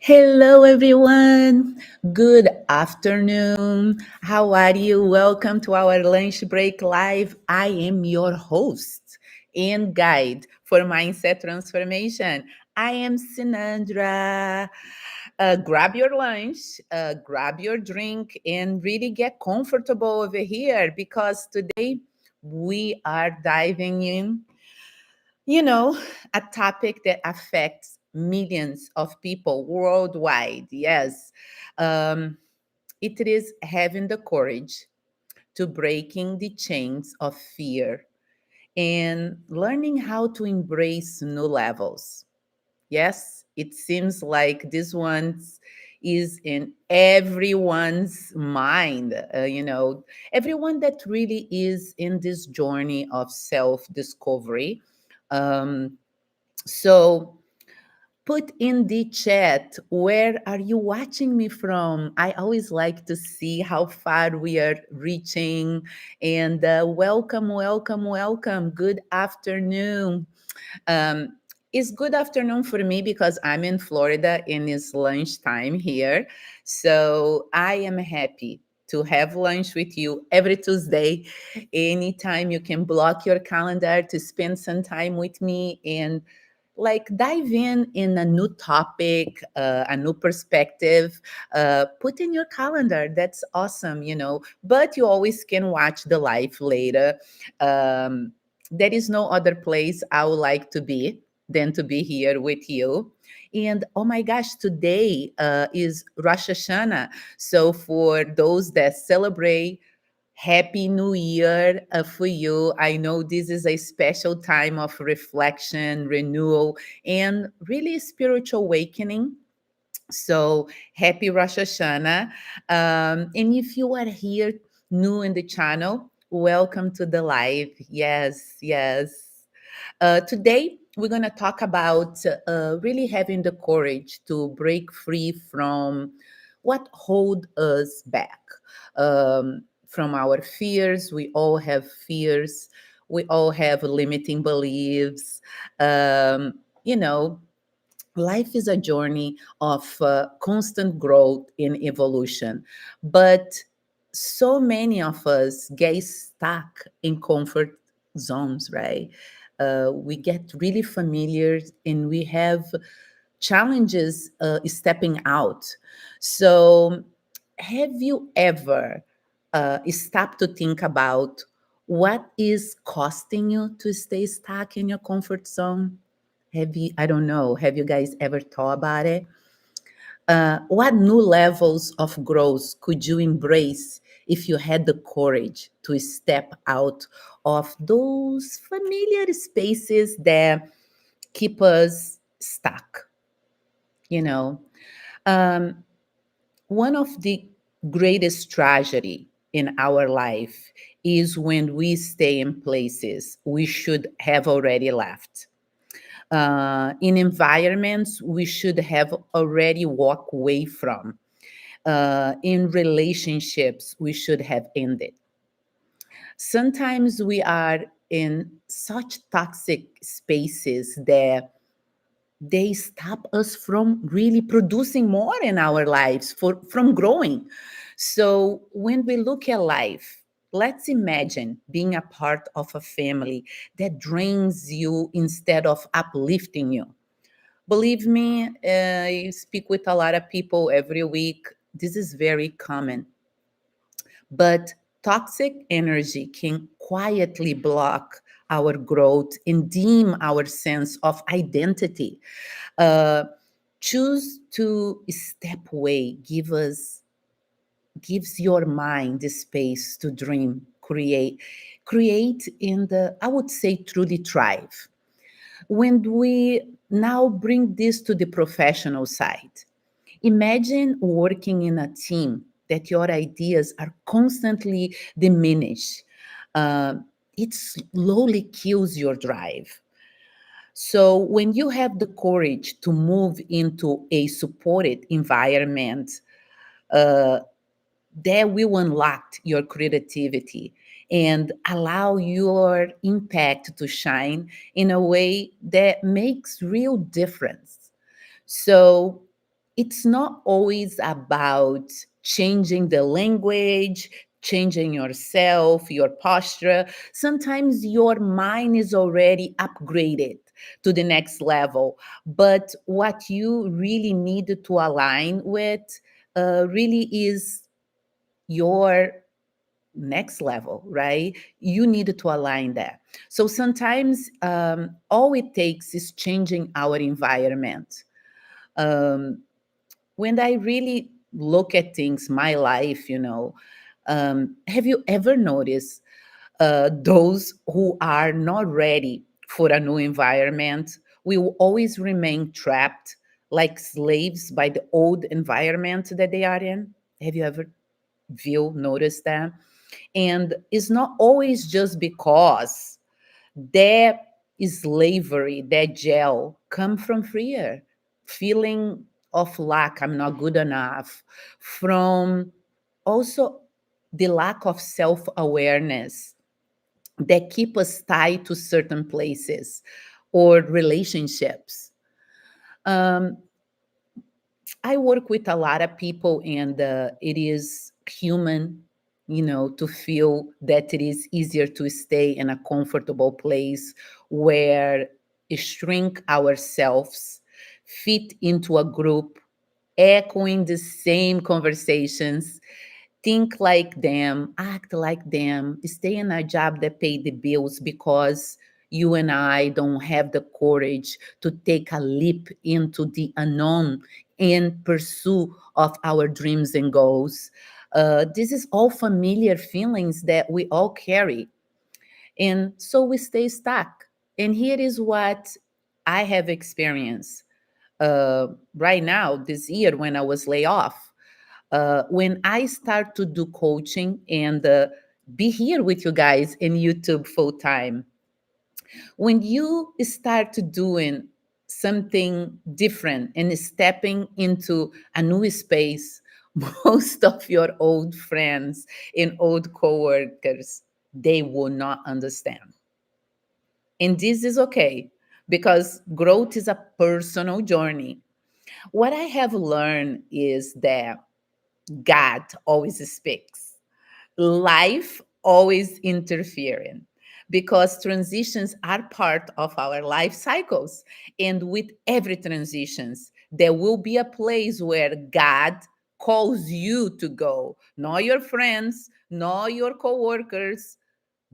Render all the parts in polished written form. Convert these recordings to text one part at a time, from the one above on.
Hello, everyone. Good afternoon. How are you? Welcome to our lunch break live. I am your host and guide for mindset transformation. I am Sinandra. Grab your lunch, grab your drink, and really get comfortable over here because today we are diving in a topic that affects millions of people worldwide. Yes. Um, it is having the courage to breaking the chains of fear and learning how to embrace new levels. Yes, it seems like this one is in everyone's mind, everyone that really is in this journey of self discovery. Um, so put in the chat, where are you watching me from? I always like to see how far we are reaching. And welcome, welcome, welcome. Good afternoon. Um, it's good afternoon for me because I'm in Florida and it's lunchtime here. So I am happy to have lunch with you every Tuesday. Anytime you can block your calendar to spend some time with me and dive in a new topic, a new perspective. Put in your calendar. That's awesome. But you always can watch the live later. Um, there is no other place I would like to be than to be here with you. And oh my gosh, today is Rosh Hashanah. So for those that celebrate, Happy New Year for you. I know this is a special time of reflection, renewal, and really spiritual awakening. So happy Rosh Hashanah. And if you are here new in the channel, welcome to the live. Yes, yes. Today, we're going to talk about really having the courage to break free from what hold us back, from our fears. We all have fears. We all have limiting beliefs. You know, life is a journey of constant growth and evolution, but so many of us get stuck in comfort zones, right? We get really familiar and we have challenges stepping out. So have you ever stopped to think about what is costing you to stay stuck in your comfort zone? I don't know, have you guys ever thought about it? What new levels of growth could you embrace if you had the courage to step out of those familiar spaces that keep us stuck? You know, um, one of the greatest tragedy in our life is when we stay in places we should have already left, in environments we should have already walked away from, in relationships we should have ended. Sometimes we are in such toxic spaces that they stop us from really producing more in our lives, from growing. So when we look at life, let's imagine being a part of a family that drains you instead of uplifting you. Believe me, I speak with a lot of people every week. This is very common. But toxic energy can quietly block our growth and dim our sense of identity. Uh, Choose to step away. Gives your mind the space to dream, create in the, I would say, truly thrive. When we now bring this to the professional side, imagine working in a team that your ideas are constantly diminished. Uh, it slowly kills your drive. So when you have the courage to move into a supported environment, uh, that will unlock your creativity and allow your impact to shine in a way that makes real difference. So it's not always about changing the language, changing yourself, your posture. Sometimes your mind is already upgraded to the next level. But what you really need to align with really is your next level, right? You need to align that. So sometimes all it takes is changing our environment. Um, when I really look at things, my life, have you ever noticed those who are not ready for a new environment will always remain trapped like slaves by the old environment that they are in? Have you ever noticed that? And it's not always just because their slavery, their jail, come from fear, feeling of lack, I'm not good enough, from also the lack of self-awareness that keep us tied to certain places or relationships. Um, I work with a lot of people, and it is human, to feel that it is easier to stay in a comfortable place where shrink ourselves, fit into a group, echoing the same conversations, think like them, act like them, stay in a job that pay the bills because you and I don't have the courage to take a leap into the unknown in pursuit of our dreams and goals. This is all familiar feelings that we all carry. And so we stay stuck. And here is what I have experienced right now this year when I was laid off. When I start to do coaching and be here with you guys in YouTube full time, when you start to doing something different and stepping into a new space, most of your old friends and old coworkers, they will not understand. And this is okay because growth is a personal journey. What I have learned is that God always speaks. Life always interfering because transitions are part of our life cycles. And with every transitions, there will be a place where God calls you to go, not your friends, not your coworkers,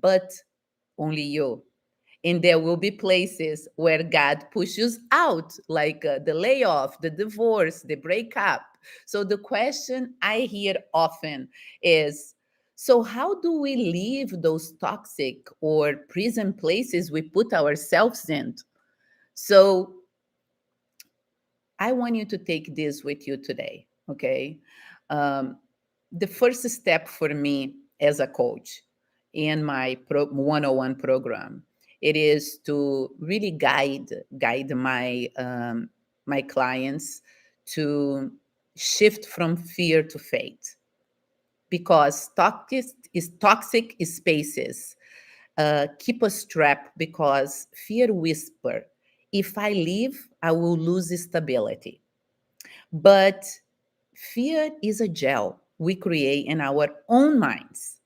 but only you. And there will be places where God pushes out, like the layoff, the divorce, the breakup. So the question I hear often is, so how do we leave those toxic or prison places we put ourselves in? So I want you to take this with you today, okay? Um, the first step for me as a coach in my one-on-one program, it is to really guide my clients to shift from fear to faith, because toxic spaces keep us trapped because fear whisper, if I leave, I will lose stability. But fear is a gel we create in our own minds.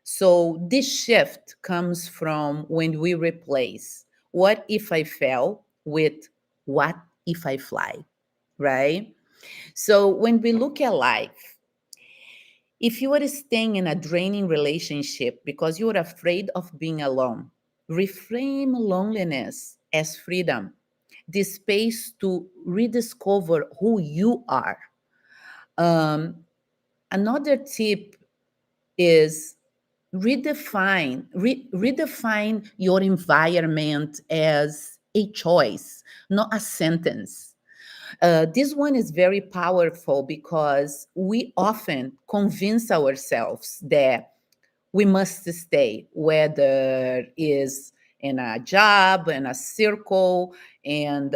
So this shift comes from when we replace what if I fail with what if I fly, right? So when we look at life, if you are staying in a draining relationship because you are afraid of being alone, reframe loneliness as freedom, the space to rediscover who you are. Um, Another tip is redefine your environment as a choice, not a sentence. This one is very powerful because we often convince ourselves that we must stay, whether is in a job, in a circle, and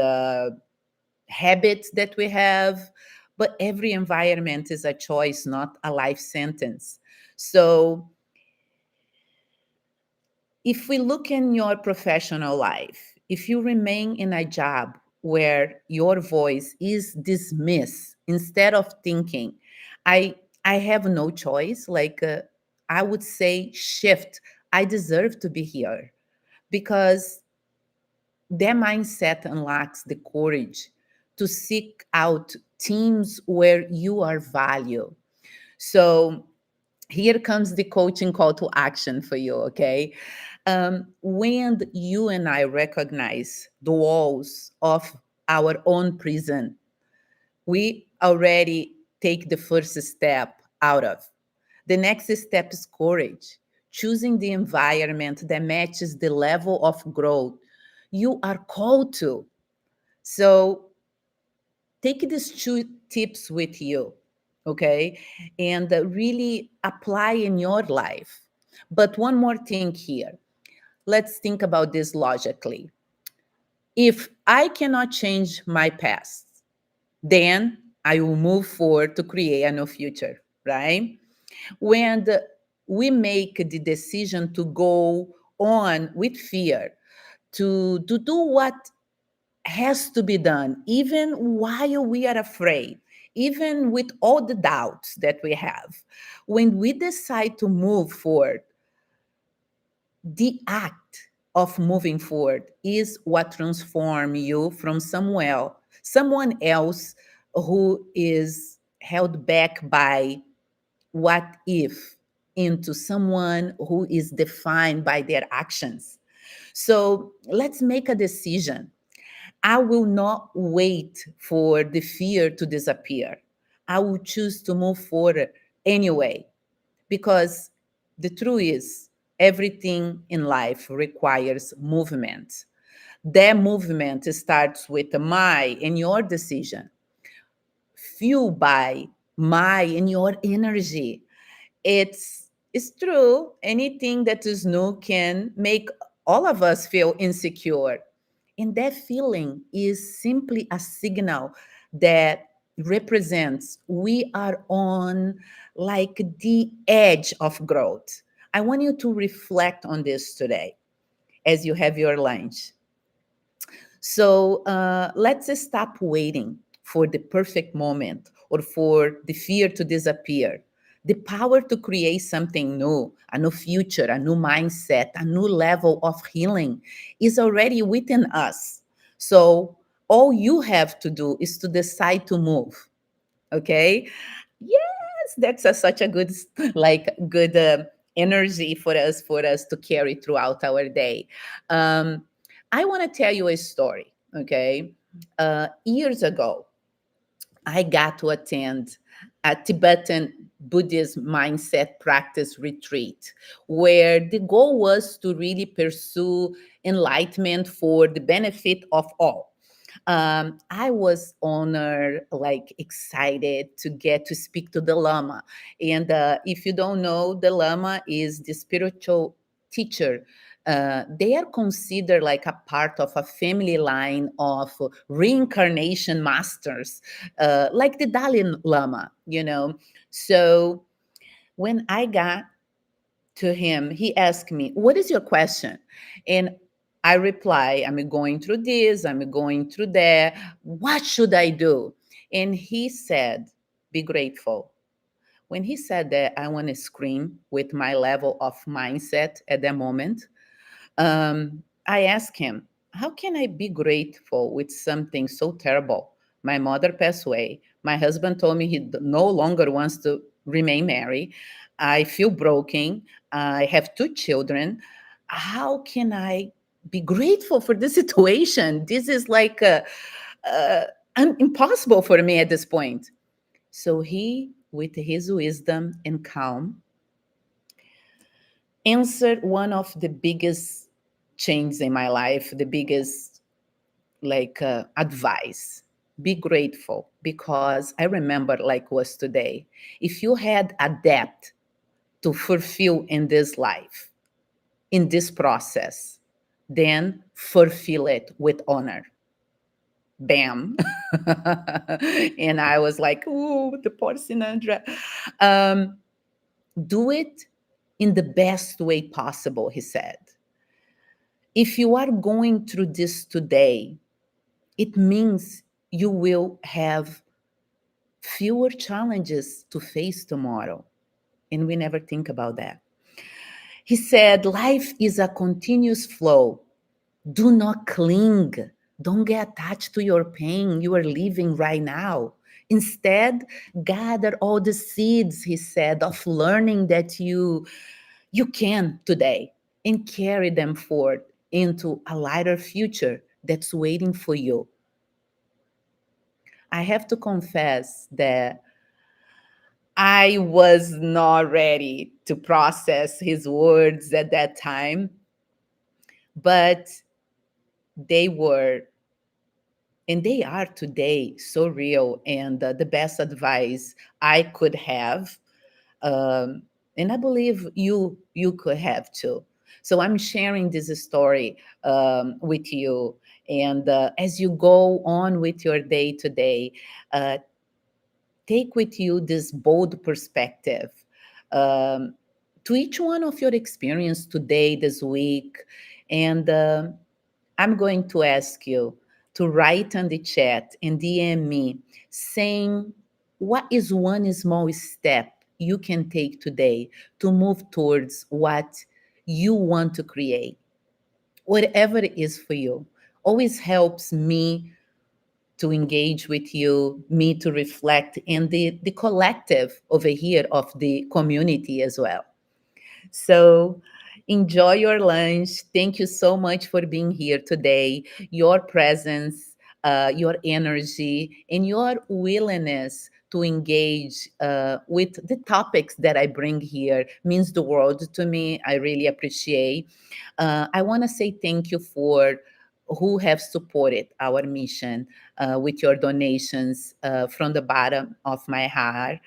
habits that we have. But every environment is a choice, not a life sentence. So if we look in your professional life, if you remain in a job where your voice is dismissed instead of thinking, I I have no choice. I would say shift. I deserve to be here because their mindset unlocks the courage to seek out teams where you are valued. So here comes the coaching call to action for you, okay? When you and I recognize the walls of our own prison, we already take the first step out of. The next step is courage, choosing the environment that matches the level of growth you are called to. So take these two tips with you, okay? And really apply in your life. But one more thing here. Let's think about this logically. If I cannot change my past, then I will move forward to create a new future, right? When we make the decision to go on with fear, to do what has to be done, even while we are afraid, even with all the doubts that we have. When we decide to move forward, the act of moving forward is what transforms you from someone else who is held back by what if into someone who is defined by their actions. So let's make a decision. I will not wait for the fear to disappear. I will choose to move forward anyway, because the truth is, everything in life requires movement. That movement starts with my and your decision, fueled by my and your energy. It's true. Anything that is new can make all of us feel insecure. And that feeling is simply a signal that represents we are on like the edge of growth. I want you to reflect on this today as you have your lunch. So let's stop waiting for the perfect moment or for the fear to disappear. The power to create something new, a new future, a new mindset, a new level of healing is already within us. So all you have to do is to decide to move. Okay? Yes, that's such a good, good energy for us to carry throughout our day. Um, I want to tell you a story. Okay, years ago, I got to attend a Tibetan Buddhist mindset practice retreat where the goal was to really pursue enlightenment for the benefit of all. I was honored, like excited to get to speak to the Lama. And if you don't know, the Lama is the spiritual teacher. They are considered like a part of a family line of reincarnation masters, like the Dalai Lama, you know. So when I got to him, he asked me, "What is your question?" And I reply, "I'm going through this, I'm going through that. What should I do?" And he said, "Be grateful." When he said that, I want to scream with my level of mindset at that moment. I asked him, "How can I be grateful with something so terrible? My mother passed away. My husband told me he no longer wants to remain married. I feel broken. I have two children. How can I be grateful for this situation? This is like uh, impossible for me at this point." So he, with his wisdom and calm, answered one of the biggest changes in my life, the biggest advice. Be grateful, because I remember like was today. If you had a debt to fulfill in this life, in this process, then fulfill it with honor. Bam. And I was like, "Ooh, the poor Sinandra." Um, do it in the best way possible, he said. If you are going through this today, It means you will have fewer challenges to face tomorrow. And we never think about that. He said, life is a continuous flow. Do not cling. Don't get attached to your pain you are living right now. Instead, gather all the seeds, he said, of learning that you can today and carry them forward into a lighter future that's waiting for you. I have to confess that I was not ready to process his words at that time, but they were and they are today so real, and the best advice I could have, um, and I believe you could have too. So I'm sharing this story with you, and as you go on with your day today, uh, take with you this bold perspective um, to each one of your experience today, this week, and I'm going to ask you to write on the chat and DM me saying what is one small step you can take today to move towards what you want to create, whatever it is for you. Always helps me to engage with you, me to reflect, and the collective over here of the community as well. So enjoy your lunch. Thank you so much for being here today. Your presence, your energy, and your willingness to engage with the topics that I bring here means the world to me. I really appreciate. I want to say thank you for who have supported our mission with your donations from the bottom of my heart.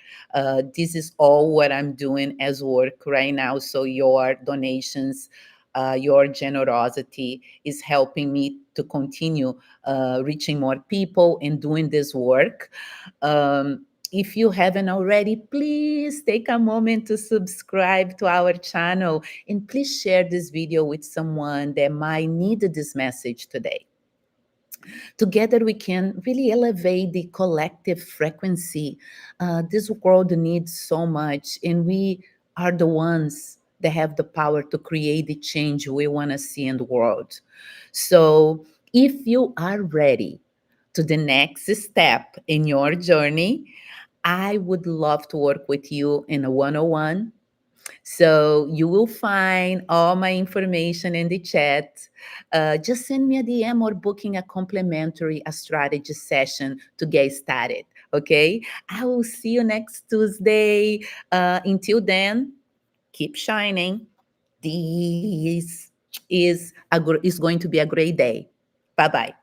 This is all what I'm doing as work right now. So your donations, your generosity is helping me to continue reaching more people and doing this work. If you haven't already, please take a moment to subscribe to our channel and please share this video with someone that might need this message today. Together, we can really elevate the collective frequency. This world needs so much, and we are the ones that have the power to create the change we want to see in the world. So, if you are ready to the next step in your journey, I would love to work with you in a 101. So you will find all my information in the chat. Just send me a DM or booking a complimentary a strategy session to get started. Okay. I will see you next Tuesday. Until then, keep shining. This is going to be a great day. Bye bye.